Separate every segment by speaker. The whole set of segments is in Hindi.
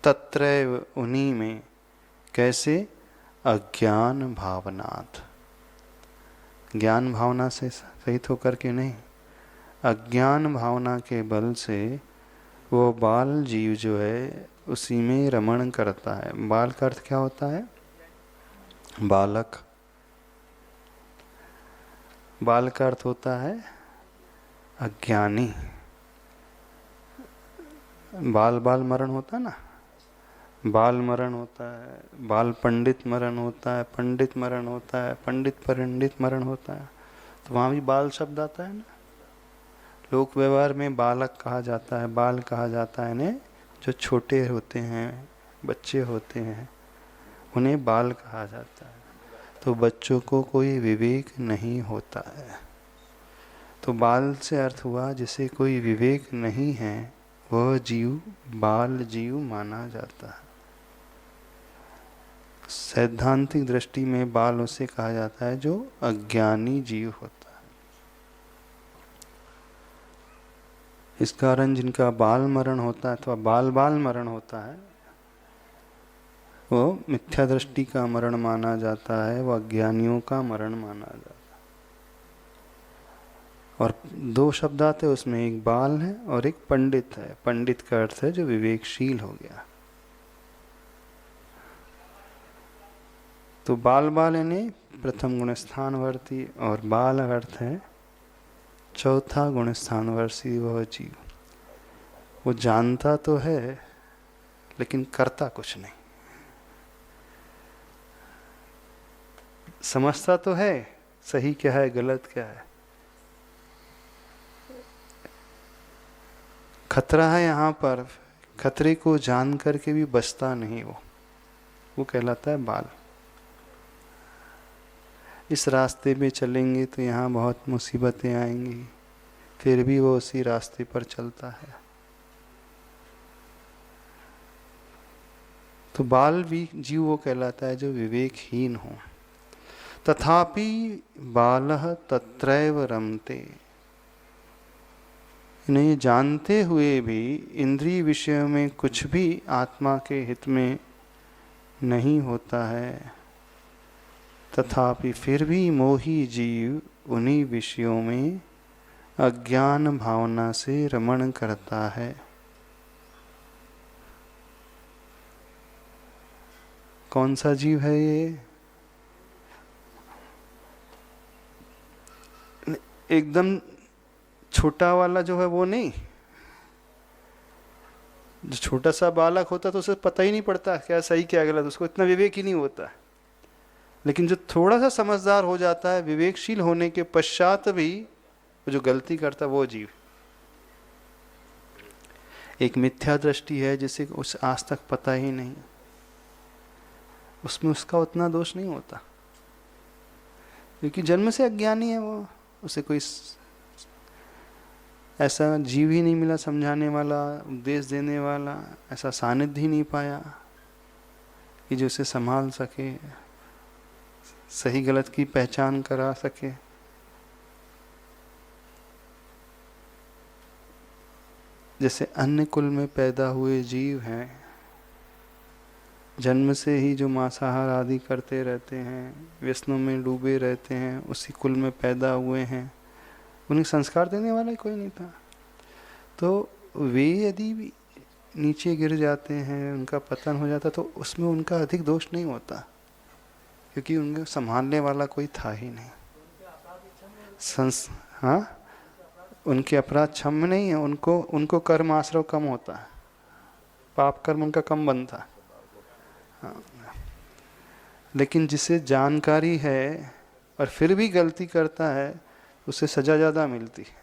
Speaker 1: तत्रैव उन्हीं में। कैसे? अज्ञान भावनात्, ज्ञान भावना से सहित होकर के नहीं, अज्ञान भावना के बल से वो बाल जीव जो है उसी में रमण करता है। बाल का अर्थ क्या होता है? बालक। बाल का अर्थ होता है अज्ञानी। बाल बाल मरण होता है ना, बाल मरण होता है, बाल पंडित मरण होता है, पंडित मरण होता है, पंडित पंडित मरण होता है। तो वहाँ भी बाल शब्द आता है ना। लोक व्यवहार में बालक कहा जाता है, बाल कहा जाता है इन्हें जो छोटे होते हैं, बच्चे होते हैं, उन्हें बाल कहा जाता है। तो बच्चों को कोई विवेक नहीं होता है। तो बाल से अर्थ हुआ जिसे कोई विवेक नहीं है, वह जीव बाल जीव माना जाता है। सैद्धांतिक दृष्टि में बाल उसे कहा जाता है जो अज्ञानी जीव होता है। इस कारण जिनका बाल मरण होता है अथवा बाल बाल मरण होता है, वो मिथ्या दृष्टि का मरण माना जाता है, वो अज्ञानियों का मरण माना जाता है। और दो शब्द आते हैं उसमें, एक बाल है और एक पंडित है। पंडित का अर्थ है जो विवेकशील हो गया। तो बाल बाल यानी प्रथम गुण स्थानवर्ती, और बाल अर्थ है चौथा गुण स्थानवर्ती वह जीव। वो जानता तो है लेकिन करता कुछ नहीं, समझता तो है सही क्या है गलत क्या है, खतरा है यहाँ पर, खतरे को जान करके भी बचता नहीं वो कहलाता है बाल। इस रास्ते में चलेंगे तो यहाँ बहुत मुसीबतें आएंगी, फिर भी वो उसी रास्ते पर चलता है। तो बाल भी जीव वो कहलाता है जो विवेकहीन हो। तथापि बालः तत्रैव रमते, इन्हें जानते हुए भी इंद्रिय विषयों में कुछ भी आत्मा के हित में नहीं होता है। तथापि फिर भी मोही जीव उन्हीं विषयों में अज्ञान भावना से रमण करता है। कौन सा जीव है ये? एकदम छोटा वाला जो है वो नहीं। जो छोटा सा बालक होता तो उसे पता ही नहीं पड़ता क्या सही क्या गलत, उसको इतना विवेक ही नहीं होता। लेकिन जो थोड़ा सा समझदार हो जाता है, विवेकशील होने के पश्चात भी वो जो गलती करता वो जीव एक मिथ्या दृष्टि है जिसे उस आज तक पता ही नहीं, उसमें उसका उतना दोष नहीं होता क्योंकि जन्म से अज्ञानी है वो। उसे कोई ऐसा जीव ही नहीं मिला समझाने वाला, उपदेश देने वाला, ऐसा सानिध्य ही नहीं पाया कि जो उसे संभाल सके, सही गलत की पहचान करा सके। जैसे अन्य कुल में पैदा हुए जीव हैं, जन्म से ही जो मांसाहार आदि करते रहते हैं, व्यसनों में डूबे रहते हैं, उसी कुल में पैदा हुए हैं, उन्हें संस्कार देने वाला कोई नहीं था। तो वे यदि भी नीचे गिर जाते हैं, उनका पतन हो जाता, तो उसमें उनका अधिक दोष नहीं होता क्योंकि उनको संभालने वाला कोई था ही नहीं। हाँ, उनके अपराध क्षम्य नहीं है, उनको कर्म आश्रव कम होता है, पाप कर्म उनका कम बनता है। हाँ। लेकिन जिसे जानकारी है और फिर भी गलती करता है, उसे सजा ज़्यादा मिलती है।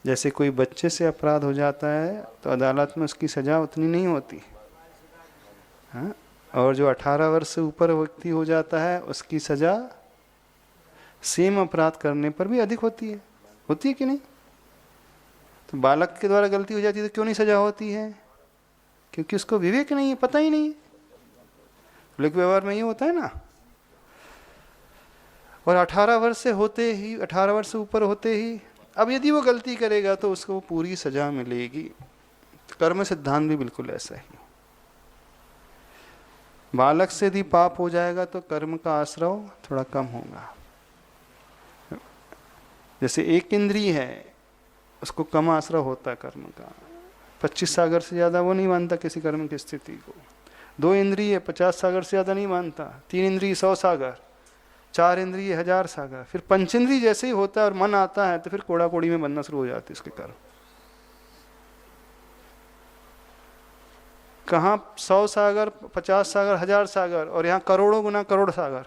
Speaker 1: जैसे कोई बच्चे से अपराध हो जाता है तो अदालत में उसकी सजा उतनी नहीं होती। हाँ? और जो 18 वर्ष से ऊपर व्यक्ति हो जाता है उसकी सजा सेम अपराध करने पर भी अधिक होती है कि नहीं? तो बालक के द्वारा गलती हो जाती है तो क्यों नहीं सजा होती है? क्योंकि उसको विवेक नहीं है, पता ही नहीं है। लोक व्यवहार में ये होता है ना। और 18 वर्ष से होते ही, 18 वर्ष से ऊपर होते ही, अब यदि वो गलती करेगा तो उसको पूरी सजा मिलेगी। कर्म सिद्धांत भी बिल्कुल ऐसा ही। बालक से यदि पाप हो जाएगा तो कर्म का आश्रव थोड़ा कम होगा। जैसे एक इंद्रिय है, उसको कम आश्रव होता है कर्म का, 25 सागर से ज़्यादा वो नहीं मानता किसी कर्म की स्थिति को। 2 इंद्रिय 50 सागर से ज़्यादा नहीं मानता, 3 इंद्रिय 100 सागर, 4 इंद्रिय 1000 सागर। फिर पंचेंद्रिय जैसे ही होता है और मन आता है तो फिर कोड़ा कोड़ी में बनना शुरू हो जाते इसके कर्म। कहाँ 100 सागर, 50 सागर, 1000 सागर, और यहाँ करोड़ों गुना करोड़ सागर।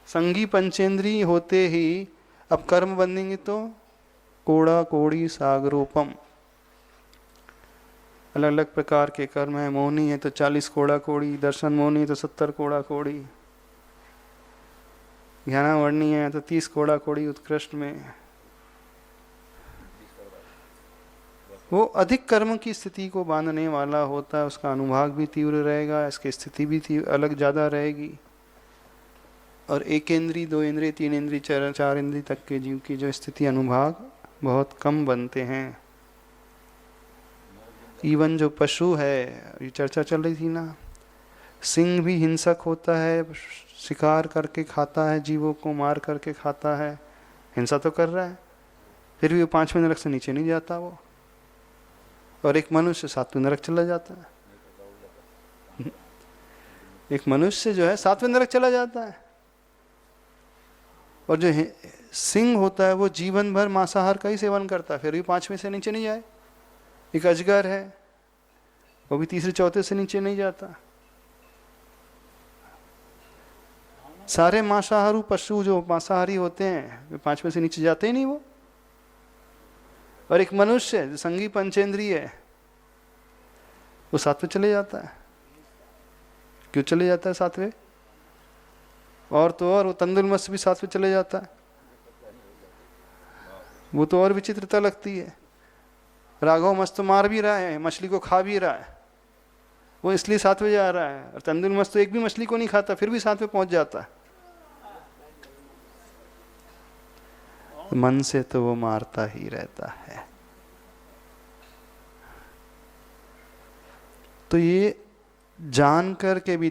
Speaker 1: संगी पंचेंद्रिय होते ही अब कर्म बनेंगे तो कोड़ा कोड़ी सागरोपम, अलग अलग प्रकार के कर्म है। मोहनी है तो 40 कोड़ा कोड़ी, दर्शन मोहनी है तो 70 कोड़ा कोड़ी, ज्ञानावर्णी है तो 30 कोड़ा कोड़ी उत्कृष्ट में। वो अधिक कर्म की स्थिति को बांधने वाला होता है, उसका अनुभाग भी तीव्र रहेगा, इसकी स्थिति भी अलग ज़्यादा रहेगी। और 1 इंद्री, 2 इंद्री, 3 इंद्री, 4 इंद्री तक के जीव की जो स्थिति अनुभाग बहुत कम बनते हैं। इवन जो पशु है, ये चर्चा चल रही थी ना, सिंह भी हिंसक होता है, शिकार करके खाता है, जीवों को मार करके खाता है, हिंसा तो कर रहा है, फिर भी वो 5वें नरक से नीचे नहीं जाता वो। और एक मनुष्य 7वें नरक चला जाता है। एक मनुष्य जो है 7वें नरक चला जाता है। और जो सिंह होता है वो जीवन भर मांसाहार का ही सेवन करता है, फिर भी 5वें से नीचे नहीं जाए। एक अजगर है, वो भी 3रे 4थे से नीचे नहीं जाता। सारे मांसाहारू पशु जो मांसाहारी होते हैं वे 5वें से नीचे जाते ही नहीं वो। और एक मनुष्य जो संगी पंचेंद्रिय है वो 7वें चले जाता है। क्यों चले जाता है 7वें? और तो और वो तंदुलमत्स्य भी 7वें चले जाता है। वो तो और विचित्रता लगती है। राघव मस्त तो मार भी रहा है, मछली को खा भी रहा है, वो इसलिए 7वें जा रहा है। और तंदुलमत्स्य तो एक भी मछली को नहीं खाता, फिर भी 7वें पहुंच जाता है। मन से तो वो मारता ही रहता है। तो ये जान कर के भी